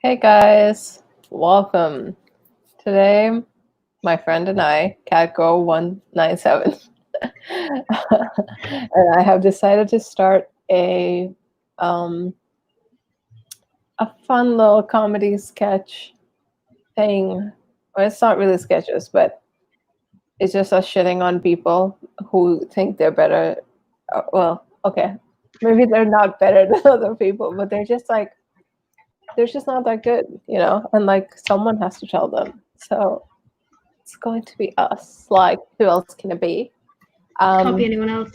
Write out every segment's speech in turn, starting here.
Hey guys, welcome. Today, my friend and I, CatGirl197, and I have decided to start um, a fun little comedy sketch thing. Well, it's not really sketches, but it's just us shitting on people who think they're better. Well, okay, maybe they're not better than other people, but they're just not that good, and like someone has to tell them. So it's going to be us. Like, who else can it be? Can't be anyone else.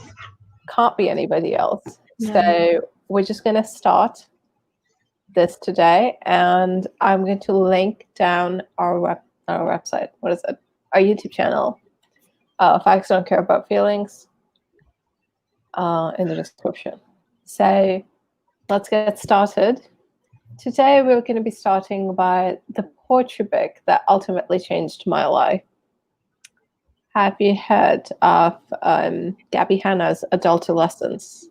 Can't be anybody else. No. So we're just going to start this today, and I'm going to link down our website. What is it? Our YouTube channel. Facts Don't Care About Feelings in the description. So let's get started. Today we're going to be starting by the poetry book that ultimately changed my life. Have you heard of Gabby Hanna's Adultolescence?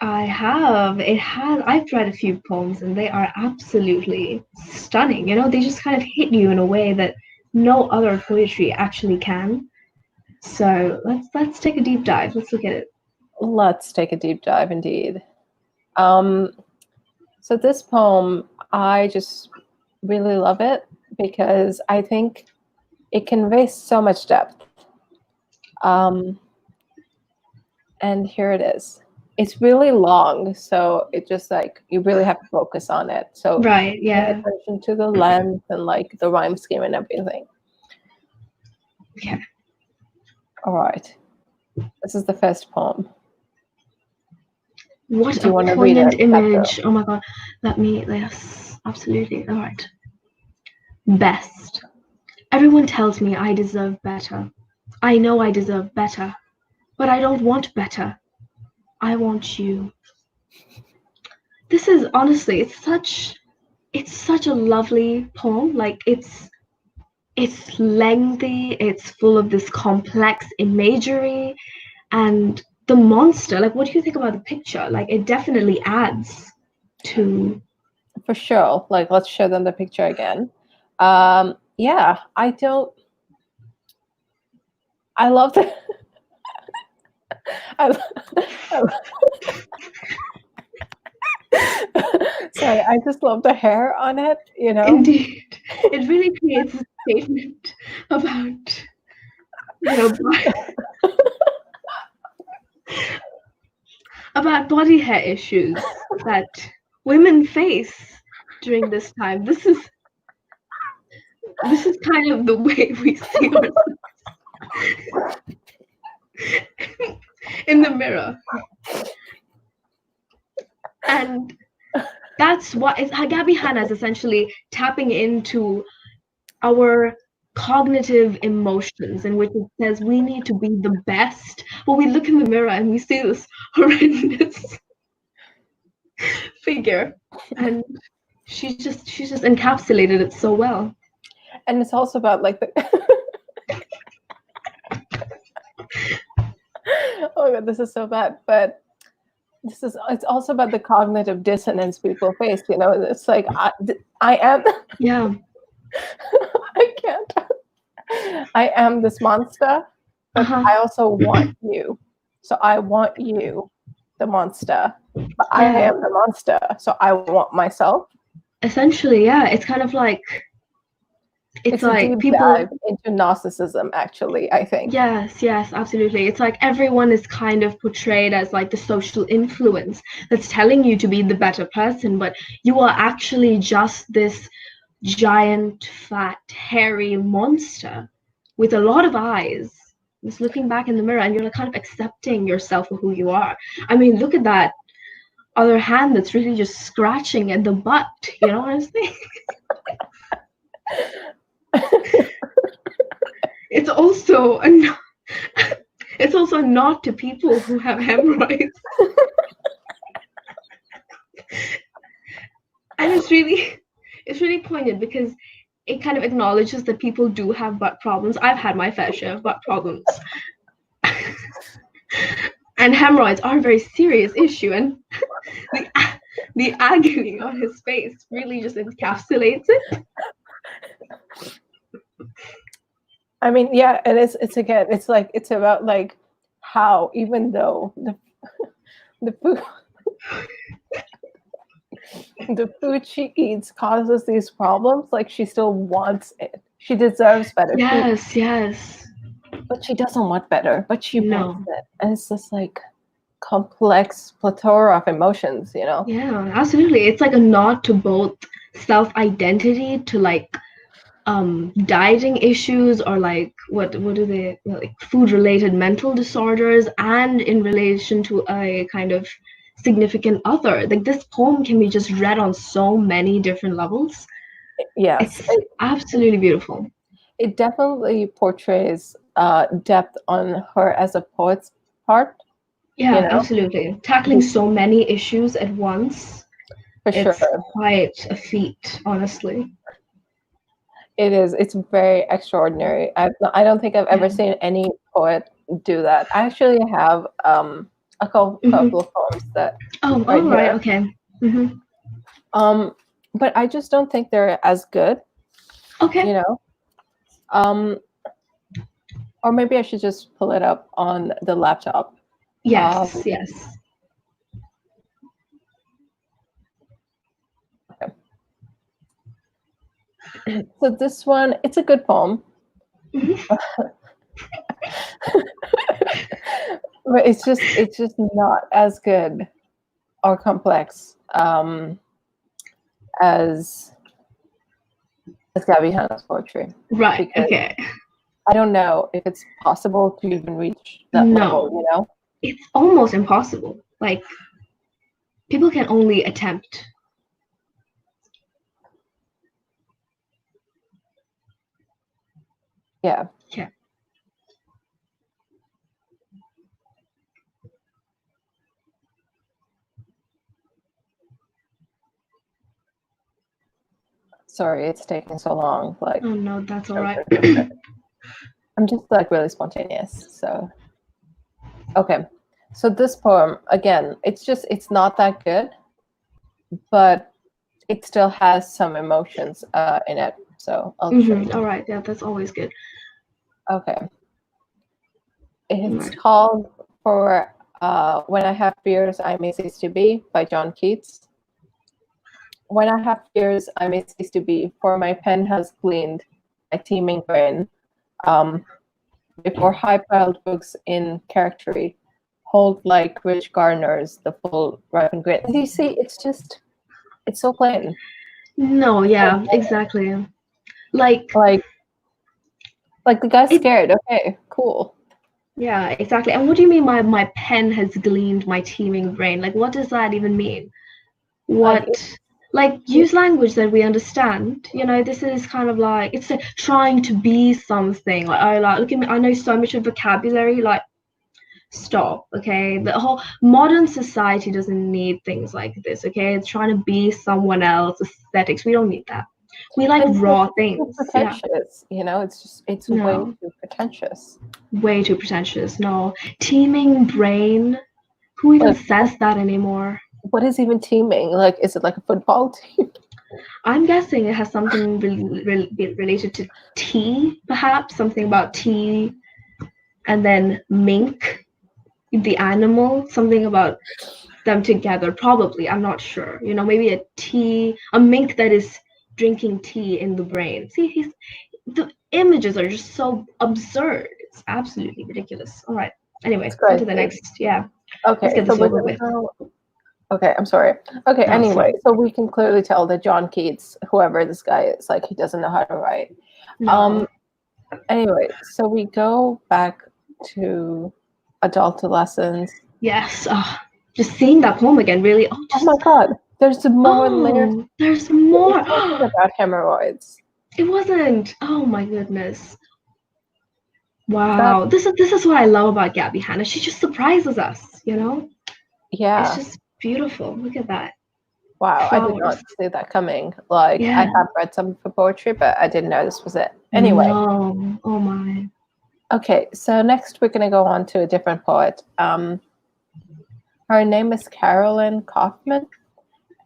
I have. I've read a few poems and they are absolutely stunning. They just kind of hit you in a way that no other poetry actually can. So let's take a deep dive. Let's look at it. Let's take a deep dive indeed. So this poem, I just really love it because I think it conveys so much depth. And here it is. It's really long, so it just like you really have to focus on it. So right, yeah. Pay attention to the length and like the rhyme scheme and everything. Yeah. All right. This is the first poem. What a poignant image. Oh my god. Yes, absolutely. All right. Best. Everyone tells me I deserve better. I know I deserve better, but I don't want better. I want you. This is honestly, it's such a lovely poem. Like it's lengthy, it's full of this complex imagery, and the monster, like what do you think about the picture? Like it definitely adds to. For sure. Like let's show them the picture again. Yeah, I love the sorry, I just love the hair on it, Indeed. It really creates a statement about, about body hair issues that women face during this time. This is kind of the way we see ourselves in the mirror. And that's what Gabby Hanna is essentially tapping into our cognitive emotions, in which it says we need to be the best, but we look in the mirror and we see this horrendous figure, and she's just encapsulated it so well. And it's also about like the oh god, this is so bad, but it's also about the cognitive dissonance people face. It's like I am. Yeah. I can't. I am this monster, but I also want you. So I want you, the monster, but I am the monster. So I want myself. Essentially, yeah. It's kind of like it's like a deep people dive into narcissism, actually, I think. Yes, absolutely. It's like everyone is kind of portrayed as like the social influence that's telling you to be the better person, but you are actually just this giant, fat, hairy monster with a lot of eyes. Just looking back in the mirror and you're like kind of accepting yourself for who you are. I mean, look at that other hand that's really just scratching at the butt, you know what I'm saying? It's also a nod to people who have hemorrhoids. And it's really poignant because it kind of acknowledges that people do have butt problems. I've had my fair share of butt problems. And hemorrhoids are a very serious issue. And the agony on his face really just encapsulates it. I mean, yeah, and it's again, it's like it's about like how even though the food the food she eats causes these problems, like she still wants it. She deserves better. Yes, yes. But she doesn't want better, but she wants No. it. And it's just like complex plethora of emotions, you know? Yeah, absolutely. It's like a nod to both self-identity, to like dieting issues, or like what do they, like food related mental disorders, and in relation to a kind of significant other. Like this poem can be just read on so many different levels. Yes. It's absolutely beautiful. It definitely portrays depth on her as a poet's part, you Yeah, know, absolutely. Tackling so many issues at once, for sure. it's quite a feat, honestly. It is. It's very extraordinary. I don't think I've ever seen any poet do that. I actually have a couple of poems that Oh, right all right, here. okay. Mm-hmm. But I just don't think they're as good, Okay. you know. Or maybe I should just pull it up on the laptop. Yes, yes. Okay. So this one, it's a good poem. Mm-hmm. But it's just not as good or complex as Gabby Hanna's poetry. Right, Because okay. I don't know if it's possible to even reach that level, No, you know? it's almost impossible. Like, people can only attempt. Yeah. Yeah. Sorry, it's taking so long. Like, Oh no, that's all right. I'm just like really spontaneous. So, okay. So this poem, again, it's not that good, but it still has some emotions in it. So I'll show you. All right, yeah, that's always good. Okay. It's Right. called For When I Have Fears, I May Cease to Be by John Keats. When I have fears, I may cease to be, for my pen has gleaned my teeming brain. Before high-piled books in charactery hold like rich gardeners the full ripened grain. You see, it's so plain. No, yeah, exactly. Like, Like the guy's it, scared. Okay, cool. yeah, exactly. And what do you mean my pen has gleaned my teeming brain? Like, what does that even mean? Like What, like, use language that we understand. You know, this is kind of like, it's a, trying to be something. Like, oh, like, look at me, I know so much of vocabulary. Like, stop, okay? The whole modern society doesn't need things like this, okay? It's trying to be someone else, aesthetics. We don't need that. We like it's raw too things. Yeah. pretentious, you know. It's way No, too pretentious. way too pretentious. No. Teeming brain. Who even Like, says that anymore? what is even teaming? Like, is it like a football team? I'm guessing it has something related to tea, perhaps something about tea, and then mink, the animal, something about them together. Probably, I'm not sure. You know, maybe a mink that is drinking tea in the brain. See, the images are just so absurd. It's absolutely ridiculous. All right. Anyway, It's on to the crazy. next. Yeah, let's Okay, get so this we're over gonna with. go. Okay, I'm sorry. Okay, No, it's anyway, fine. so we can clearly tell that John Keats, whoever this guy is, like he doesn't know how to write. No. Anyway, so we go back to adolescence. Yes. Oh, just seeing that poem again, really. Oh, Oh just. my God, there's more layers. Oh, there's It more. wasn't about hemorrhoids. It wasn't. Oh my goodness. That, Wow. This is what I love about Gabby Hanna. She just surprises us, you know? It's yeah. just beautiful. Look at that. Wow, I did not Flowers. see that coming. Like, I Yeah. have read some for poetry, but I didn't know this was it. Anyway, No. Oh my. okay, so next we're going to go on to a different poet. Her name is Carolyn Kaufman,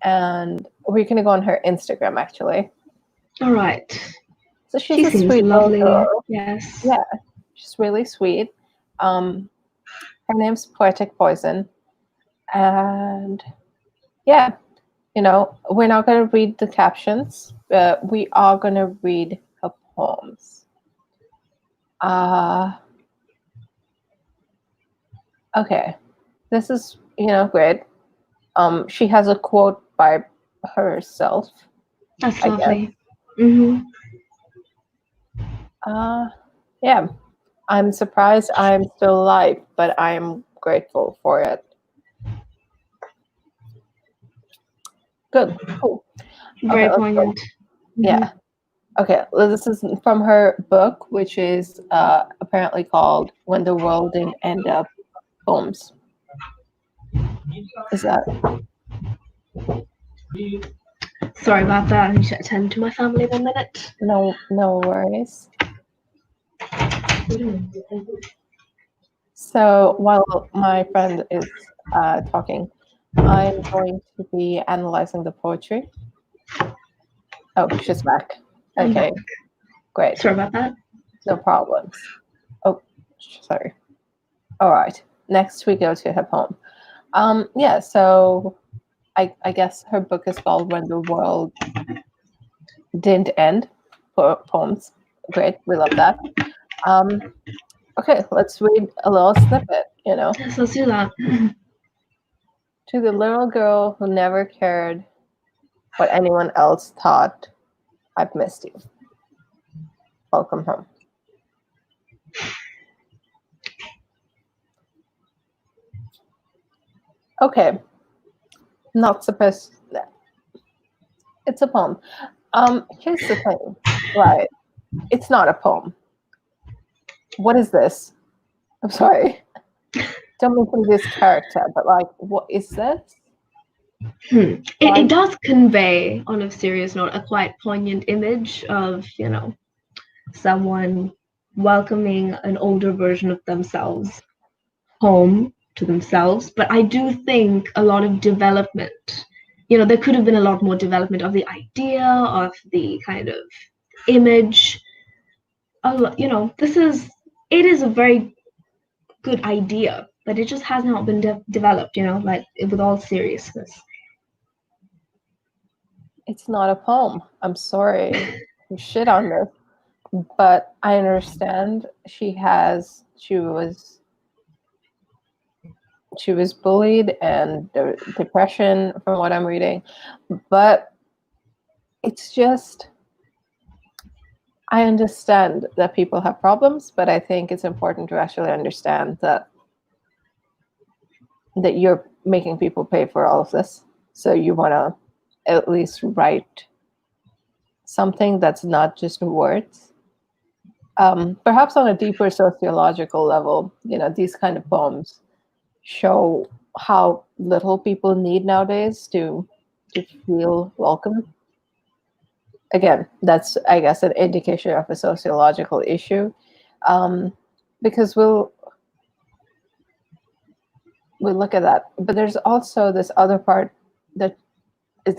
and we're gonna go on her Instagram actually. All right. So she's She a seems sweet little lovely. girl. Yes. Yeah, she's really sweet. Her name's Poetic Poison, and yeah, we're not gonna read the captions, but we are gonna read her poems. Okay, this is great. She has a quote by herself. That's I guess. lovely. Mm-hmm. Yeah, I'm surprised I'm still alive, but I'm grateful for it. Good, cool. Very Okay, let's go. poignant. Yeah. Okay, well, this is from her book, which is apparently called "When the World Didn't End Up." Poems. Is that? Sorry about that. I need to attend to my family 1 minute. No worries. So while my friend is talking, I'm going to be analyzing the poetry. Oh, she's back. Okay, great. Sorry about that. No problems. Oh, sorry. All right. Next we go to her poem. Yeah, so I guess her book is called When the World Didn't End. Poems. Great. We love that. Okay, let's read a little snippet, Yes, let's do that. To the little girl who never cared what anyone else thought, I've missed you. Welcome home. Okay. Not supposed to, it's a poem. Here's the thing, right? It's not a poem. What is this? I'm sorry. Don't mean to be this character, but like, what is this? It does convey, on a serious note, a quite poignant image of, someone welcoming an older version of themselves home to themselves. But I do think a lot of development, there could have been a lot more development of the idea, of the kind of image. It is a very good idea, but it just has not been developed, like with all seriousness. It's not a poem. I'm sorry to shit on this, but I understand she was bullied and depression from what I'm reading, but it's just, I understand that people have problems, but I think it's important to actually understand that you're making people pay for all of this. So you want to at least write something that's not just words. Perhaps on a deeper sociological level, these kind of poems show how little people need nowadays to feel welcome. Again, that's, I guess, an indication of a sociological issue, because we'll look at that. But there's also this other part that it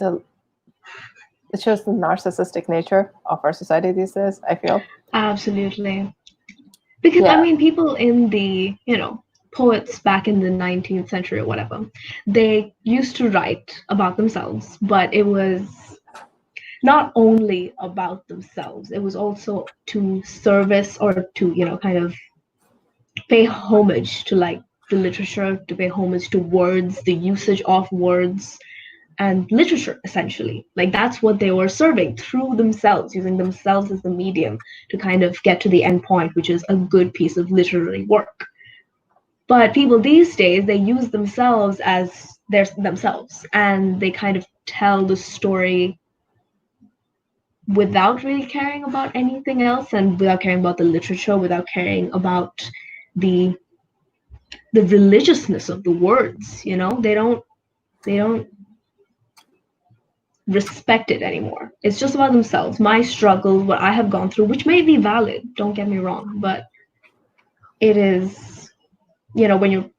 shows the narcissistic nature of our society these days, I feel. Absolutely. Because, Yeah. People in the, poets back in the 19th century or whatever, they used to write about themselves, but it was not only about themselves, it was also to service or to, kind of pay homage to like the literature, to pay homage to words, the usage of words and literature, essentially. Like that's what they were serving through themselves, using themselves as the medium to kind of get to the end point, which is a good piece of literary work. But people these days, they use themselves as themselves, and they kind of tell the story without really caring about anything else, and without caring about the literature, without caring about the religiousness of the words. They don't respect it anymore. It's just about themselves. My struggle, what I have gone through, which may be valid, don't get me wrong, but it is, when you're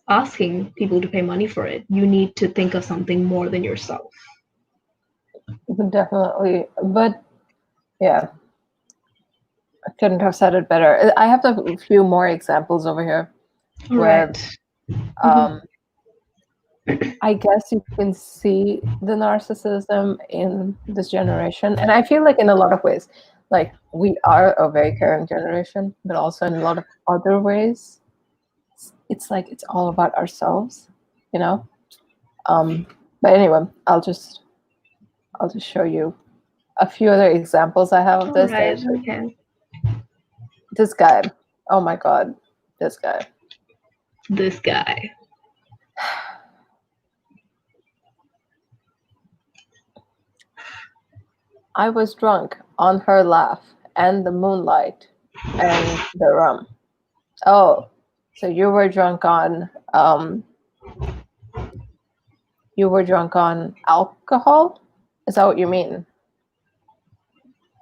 asking people to pay money for it, you need to think of something more than yourself. Definitely. But yeah, I couldn't have said it better. I have a few more examples over here All where right. um, I guess you can see the narcissism in this generation. And I feel like in a lot of ways, like we are a very caring generation, but also in a lot of other ways, it's like it's all about ourselves, you know? But anyway, I'll just show you a few other examples I have of All this. right. Okay. This guy, oh my God, this guy. This guy. I was drunk on her laugh and the moonlight and the rum. Oh, so you were drunk on alcohol? Is that what you mean?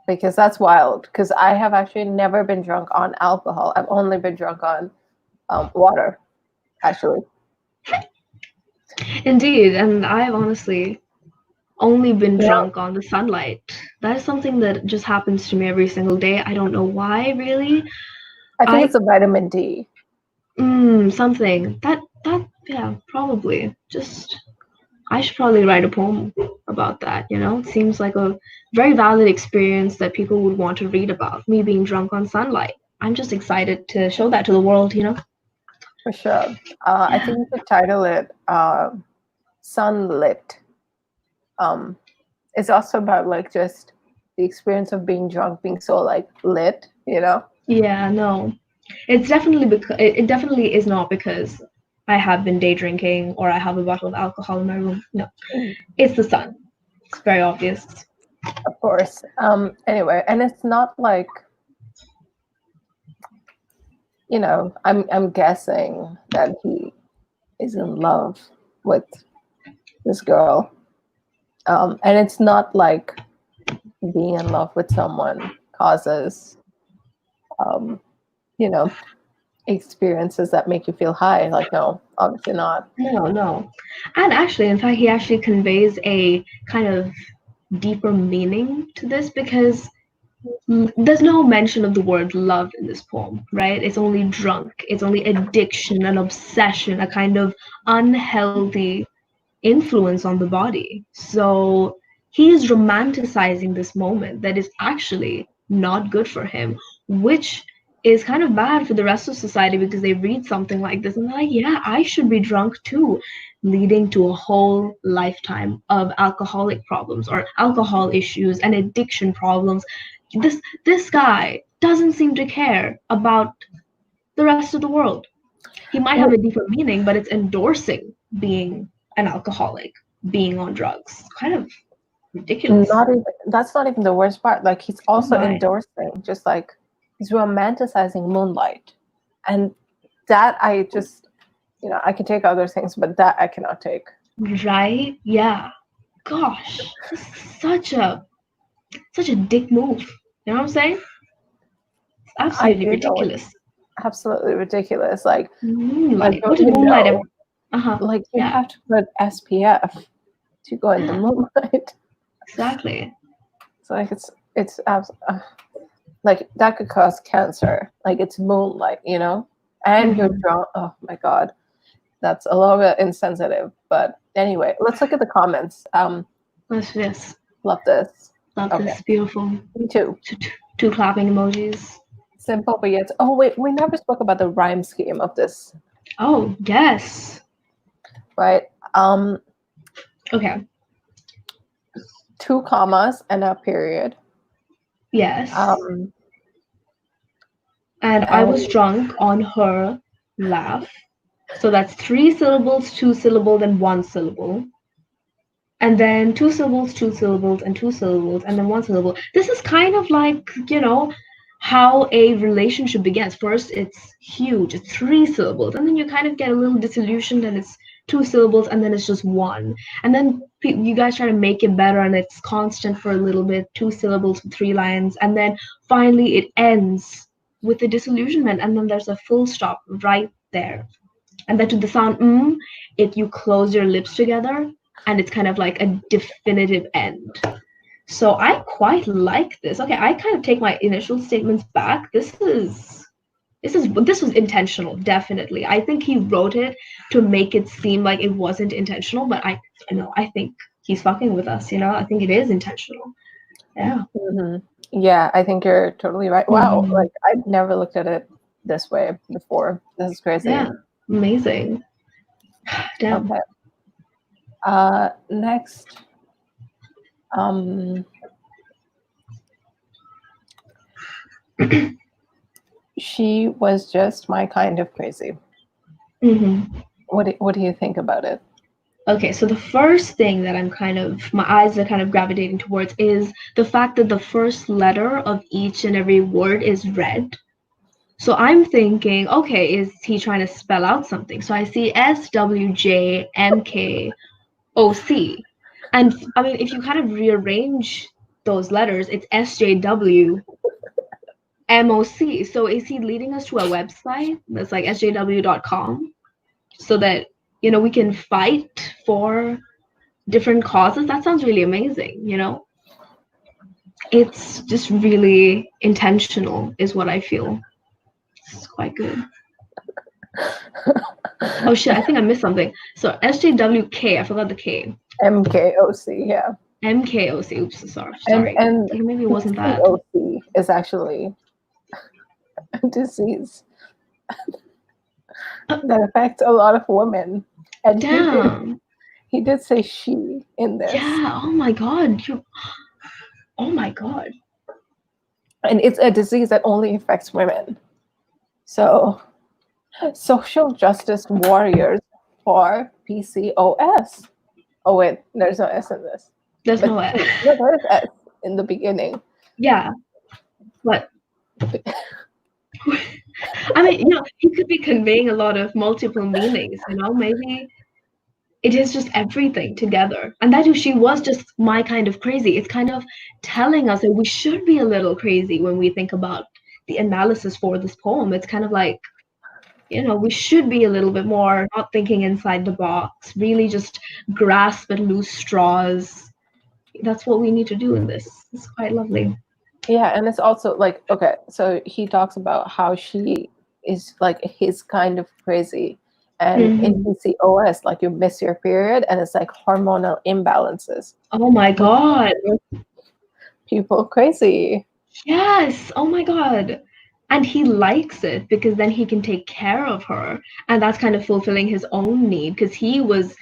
Because that's wild. Because I have actually never been drunk on alcohol. I've only been drunk on water, actually. Indeed, and I've honestly only been drunk on the sunlight. That is something that just happens to me every single day. I don't know why, really. I think it's a vitamin D. Something. Yeah, probably. Just, I should probably write a poem about that, you know? It seems like a very valid experience that people would want to read about, me being drunk on sunlight. I'm just excited to show that to the world, you know? For sure. I think you could title it Sunlit. It's also about like just the experience of being drunk, being so like lit, you know? Yeah, no. It's definitely because it definitely is not because I have been day drinking or I have a bottle of alcohol in my room. No. It's the sun. It's very obvious. Of course. Anyway, and it's not like, you know, I'm guessing that he is in love with this girl. And it's not like being in love with someone causes you know, experiences that make you feel high. Like, no, obviously not. No. And actually, in fact, he actually conveys a kind of deeper meaning to this because there's no mention of the word love in this poem, right? It's only drunk, it's only addiction, an obsession, a kind of unhealthy influence on the body. So he is romanticizing this moment that is actually not good for him, which is kind of bad for the rest of society because they read something like this and they're like, yeah, I should be drunk too, leading to a whole lifetime of alcoholic problems or alcohol issues and addiction problems. This guy doesn't seem to care about the rest of the world. He might have a deeper meaning, but it's endorsing being an alcoholic, being on drugs. Kind of ridiculous. That's not even the worst part. Like he's also Right. endorsing, just like he's romanticizing moonlight. And that I just, you know, I can take other things, but that I cannot take. Right? Yeah. Gosh, this is such a dick move. You know what I'm saying? It's absolutely ridiculous. Absolutely ridiculous. Like, Moonlight. don't What did you moonlight know? ever? Uh-huh. Like you Yeah. have to put SPF to go in the moonlight. Exactly. So like it's like that could cause cancer. Like it's moonlight, you know, and you're drunk. Oh my God, that's a little bit insensitive. But anyway, let's look at the comments. What's this? Love this. Love Okay. this. Beautiful. Me too. Two clapping emojis. Simple, but yet. Oh wait, we never spoke about the rhyme scheme of this. Oh yes. Right. Okay. 2 commas and a period. Yes. And I was drunk on her laugh. So that's 3 syllables, 2 syllables, and 1 syllable. And then 2 syllables, 2 syllables, and 2 syllables, and then 1 syllable. This is kind of like, you know, how a relationship begins. First, it's huge, it's 3 syllables, and then you kind of get a little disillusioned, and it's 2 syllables, and then it's just 1. And then you guys try to make it better, and it's constant for a little bit, 2 syllables with 3 lines, and then finally it ends with the disillusionment, and then there's a full stop right there. And then to the sound if you close your lips together, and it's kind of like a definitive end. So I quite like this. Okay, I kind of take my initial statements back. This was intentional, definitely. I think he wrote it to make it seem like it wasn't intentional, but I think he's fucking with us, I think it is intentional. Yeah. Yeah, I think you're totally right. Wow, Mhm. like I've never looked at it this way before. This is crazy. Yeah. Amazing. Damn. Okay. Next. She was just my kind of crazy. hmm What do you think about it? Okay, so the first thing that my eyes are kind of gravitating towards is the fact that the first letter of each and every word is red. So I'm thinking, okay, is he trying to spell out something? So I see SWJMKOC. And I mean, if you kind of rearrange those letters, it's SJWMOC. So is he leading us to a website that's like sjw.com so that, we can fight for different causes? That sounds really amazing, It's just really intentional, is what I feel. It's quite good. Oh shit, I think I missed something. So SJWK, I forgot the K. MKOC, yeah. MKOC, oops, sorry. And Maybe it wasn't that. PCOC is actually a disease that affects a lot of women. And Damn. he did say she in this. Yeah, oh my god. Oh my god. And it's a disease that only affects women. So, social justice warriors for PCOS. Oh wait, there's no S in this. There's no No, way. there is S in the beginning. Yeah. What? I mean, he could be conveying a lot of multiple meanings, maybe it is just everything together. And that she was just my kind of crazy. It's kind of telling us that we should be a little crazy when we think about the analysis for this poem. It's kind of like, we should be a little bit more not thinking inside the box, really just grasp at loose straws. That's what we need to do in this. It's quite lovely. Yeah, and it's also like, okay, so he talks about how she is like his kind of crazy. And in PCOS, like you miss your period and it's like hormonal imbalances. Oh my god. People crazy. Yes. Oh my god. And he likes it because then he can take care of her. And that's kind of fulfilling his own need because he was,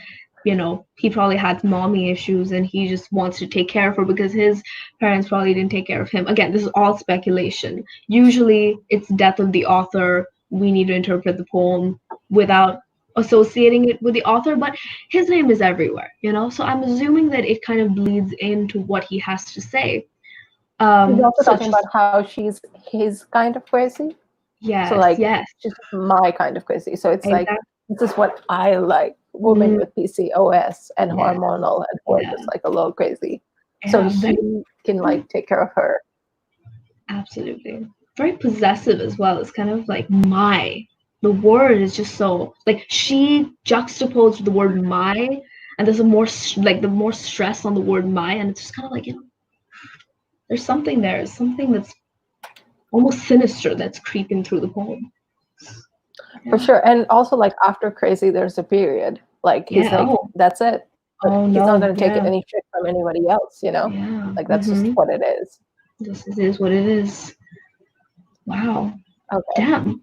he probably had mommy issues and he just wants to take care of her because his parents probably didn't take care of him. Again, this is all speculation. Usually it's death of the author. We need to interpret the poem without associating it with the author, but his name is everywhere, So I'm assuming that it kind of bleeds into what he has to say. He's also So talking about how she's his kind of crazy. Yes, So like yes. she's my kind of crazy. So it's Exactly. like this is what I like. Women with PCOS and hormonal and who are just like a little crazy. So he can like take care of her. Absolutely. Very possessive as well. It's kind of like the word is just so like she juxtaposed with the word my, and there's more stress on the word my, and it's just kind of like, there's something there, something that's almost sinister that's creeping through the poem. For sure. And also like after crazy there's a period. Like he's like, that's it. But he's not gonna take any shit from anybody else, Yeah. Like that's just what it is. This is what it is. Wow. Okay. Damn.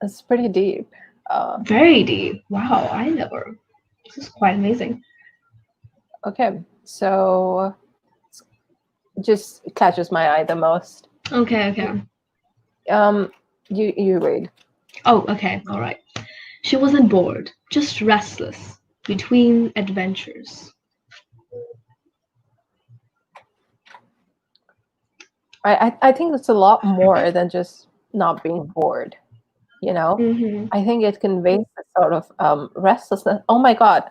It's pretty deep. Very deep. Wow. This is quite amazing. Okay. So just catches my eye the most. Okay. You read. Oh, okay. All right. She wasn't bored, just restless between adventures. I think it's a lot more than just not being bored, I think it conveys a sort of restlessness. Oh my god,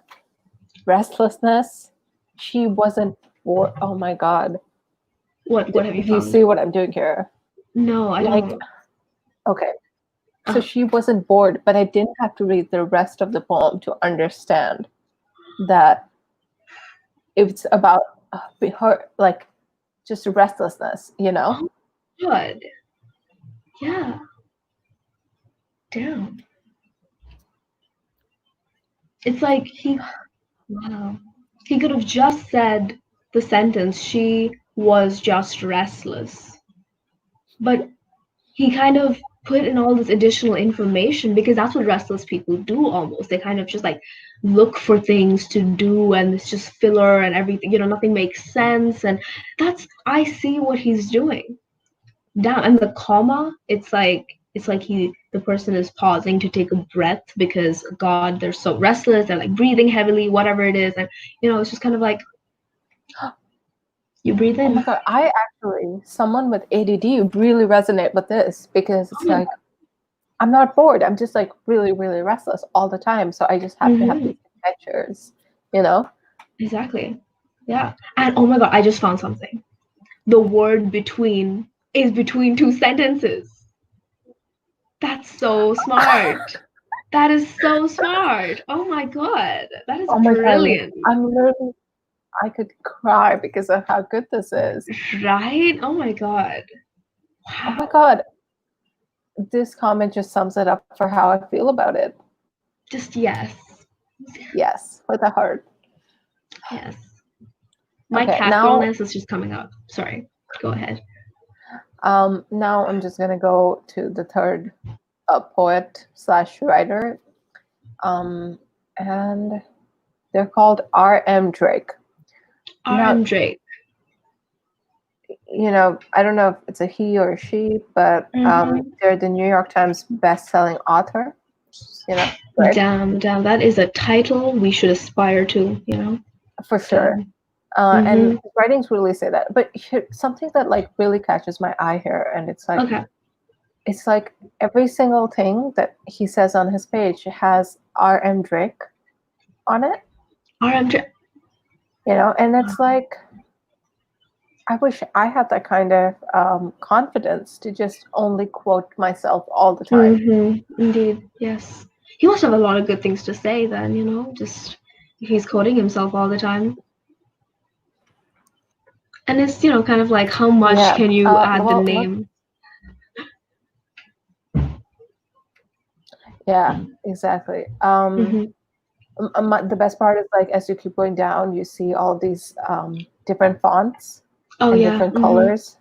restlessness. She wasn't bored. Oh my god. What have you found? Do you see what I'm doing here? No, I don't. Okay. So she wasn't bored, but I didn't have to read the rest of the poem to understand that it's about her, like just restlessness, you know? Good. Yeah. Damn. It's like wow. He could have just said the sentence, she was just restless. But he kind of put in all this additional information because that's what restless people do almost. They kind of just like look for things to do and it's just filler and everything, nothing makes sense. And I see what he's doing. Down and the comma, it's like the person is pausing to take a breath because God, they're so restless, they're like breathing heavily, whatever it is. And it's just kind of like you breathe Oh in. my God, someone with ADD really resonate with this because it's like, I'm not bored. I'm just like really, really restless all the time. So I just have to have these adventures, Exactly. Yeah. And oh my God, I just found something. The word between is between two sentences. That's so smart. That is so smart. Oh my God. That is Oh my brilliant. God, I could cry because of how good this is. Right? Oh my God. Wow. Oh my God. This comment just sums it up for how I feel about it. Just yes. Yes, with a heart. Yes. My Okay, catgirlness is just coming up. Sorry. Go ahead. Now I'm just gonna go to the third poet/writer. And they're called R.M. Drake. R.M. Drake. I don't know if it's a he or a she, but they're the New York Times best-selling author. Right? Damn, that is a title we should aspire to. For sure. And his writings really say that. But something that like really catches my eye here, and it's like, it's like every single thing that he says on his page has R.M. Drake on it. R.M. Drake. And it's like, I wish I had that kind of confidence to just only quote myself all the time. Indeed, yes. He must have a lot of good things to say then, just if he's quoting himself all the time. And it's, kind of like how much can you add the name? Yeah, exactly. The best part is like as you keep going down, you see all these different fonts and different colors,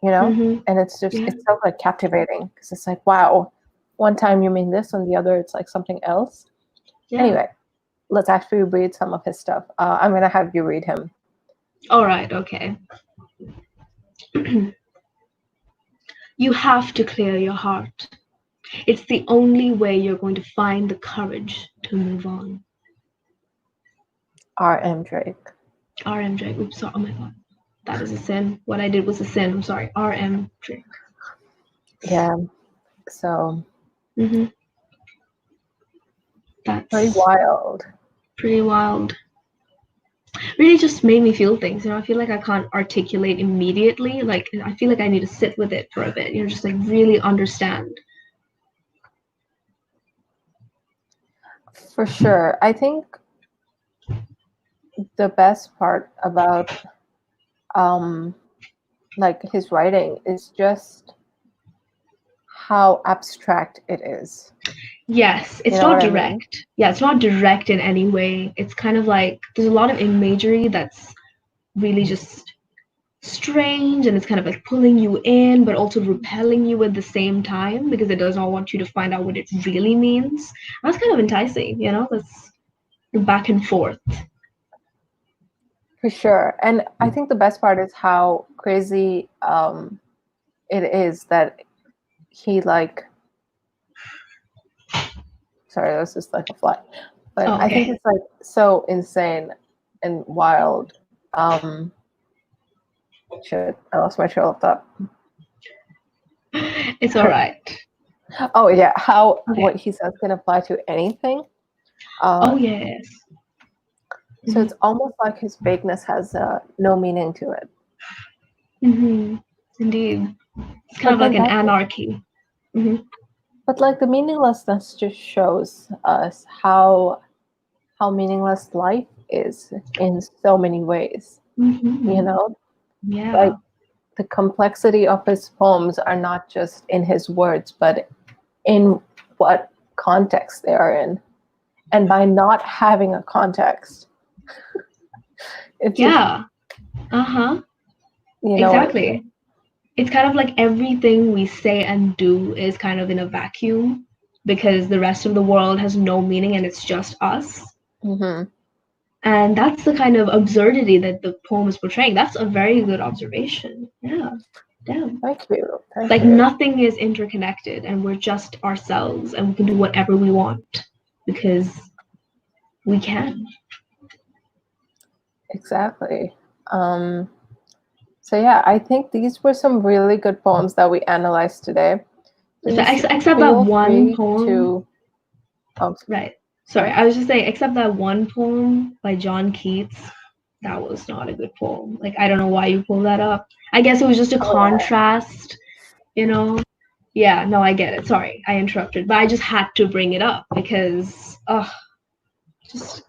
and it's just it's so like captivating because it's like, wow, one time you mean this, and the other it's like something else. Yeah. Anyway, let's actually read some of his stuff. I'm gonna have you read him. All right. Okay. You have to clear your heart. It's the only way you're going to find the courage to move on. R.M. Drake. R.M. Drake. Oops, sorry. Oh my God. That is a sin. What I did was a sin. I'm sorry. R.M. Drake. Yeah. So. That's pretty wild. Pretty wild. Really just made me feel things. I feel like I can't articulate immediately. Like, I feel like I need to sit with it for a bit, just like really understand. For sure. I think the best part about like his writing is just how abstract it is. Yes, it's not direct. I mean? Yeah, it's not direct in any way. It's kind of like there's a lot of imagery that's really just strange, and it's kind of like pulling you in but also repelling you at the same time because it does not want you to find out what it really means. That's kind of enticing, that's back and forth. For sure. And I think the best part is how crazy it is that he like, sorry, that was just like a fly, but I think it's like so insane and wild. Shit, I lost my trail of thought. It's all right. Oh yeah, how what he says can apply to anything. Yes. So it's almost like his vagueness has no meaning to it. Indeed. It's kind of like an anarchy. But like the meaninglessness just shows us how meaningless life is in so many ways. Yeah. Like, the complexity of his poems are not just in his words, but in what context they are in. And by not having a context, it's just, Yeah. Uh-huh. you know, Exactly. It's kind of like everything we say and do is kind of in a vacuum because the rest of the world has no meaning and it's just us. Mhm. And that's the kind of absurdity that the poem is portraying. That's a very good observation. Yeah. Damn. Thank you. Thank Like you. nothing is interconnected and we're just ourselves and we can do whatever we want because we can. Exactly. So yeah, I think these were some really good poems that we analyzed today. Please Except that feel one free poem. to. Oh, Right. Sorry, I was just saying, except that one poem by John Keats, that was not a good poem. Like, I don't know why you pulled that up. I guess it was just a oh, yeah. contrast, you know? Yeah, no, I get it. Sorry, I interrupted, but I just had to bring it up because, just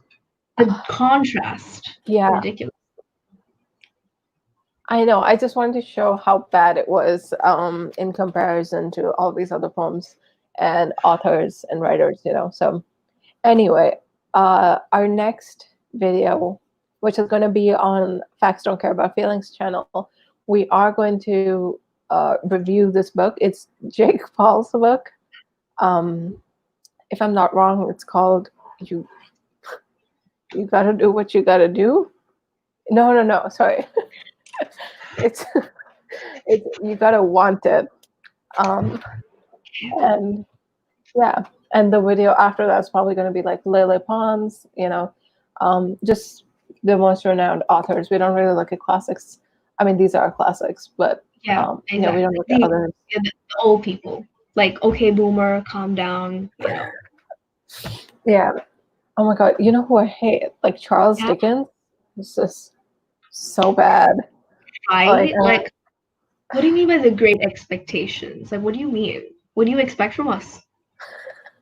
the contrast. Yeah, Ridiculous. I know. I just wanted to show how bad it was in comparison to all these other poems and authors and writers, you know. So anyway, our next video, which is going to be on Facts Don't Care About Feelings channel, we are going to review this book. It's Jake Paul's book. If I'm not wrong, it's called You Gotta Do What You Gotta Do. No, sorry. it's You Gotta Want It. And yeah, and the video after that's probably going to be like Lily Pons, you know, just the most renowned authors. We don't really look at classics. I mean, these are classics, but Yeah, you know, we don't exactly. look at others. The old people. Like, okay, boomer, calm down, you know. Yeah. Oh my God. You know who I hate? Like Charles Yeah. Dickens. It's just so bad. Right? Like, what do you mean by the great expectations? Like, what do you mean? What do you expect from us?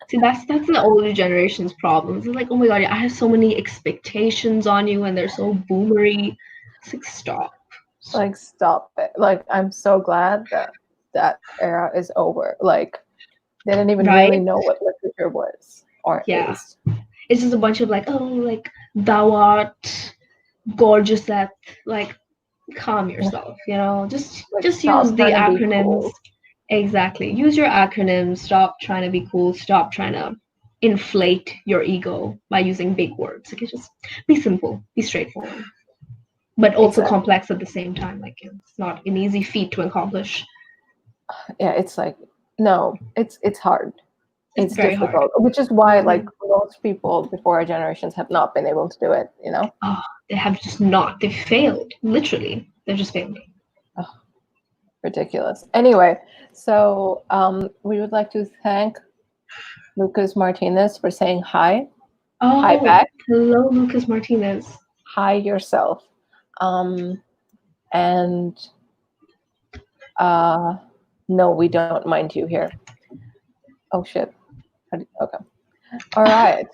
See, that's the older generation's problems. It's like, oh my god, I have so many expectations on you, and they're so boomery. It's like, stop. like stop it. Like I'm so glad that that era is over. Like they didn't even really Right? know what literature was or Yeah. is. It's just a bunch of like, oh, like thou art gorgeous at like calm yourself, you know? Just Like use stop the trying to be acronyms. cool. Exactly. Use your acronyms. Stop trying to be cool. Stop trying to inflate your ego by using big words. Like, just be simple, be straightforward, but also Exactly. complex at the same time. Like, it's not an easy feat to accomplish. Yeah, it's like no, it's hard. It's It's very hard. difficult, which is why like most people before our generations have not been able to do it, you know? Oh, they have just not. They failed. Literally, they're just failed. Oh, ridiculous. Anyway, so we would like to thank Lucas Martinez for saying hi. Oh, Hi back. hello, Lucas Martinez. Hi yourself. And no, we don't mind you here. Oh shit. Okay. All right.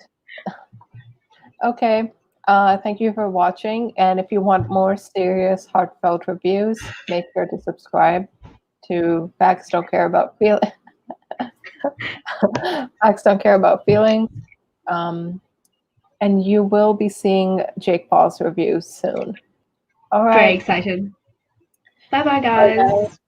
Okay. Thank you for watching. And if you want more serious, heartfelt reviews, make sure to subscribe to Facts Don't Care About Feelings. Facts Don't Care About Feelings. And you will be seeing Jake Paul's reviews soon. All right. Very excited. Bye bye, Bye, guys. guys.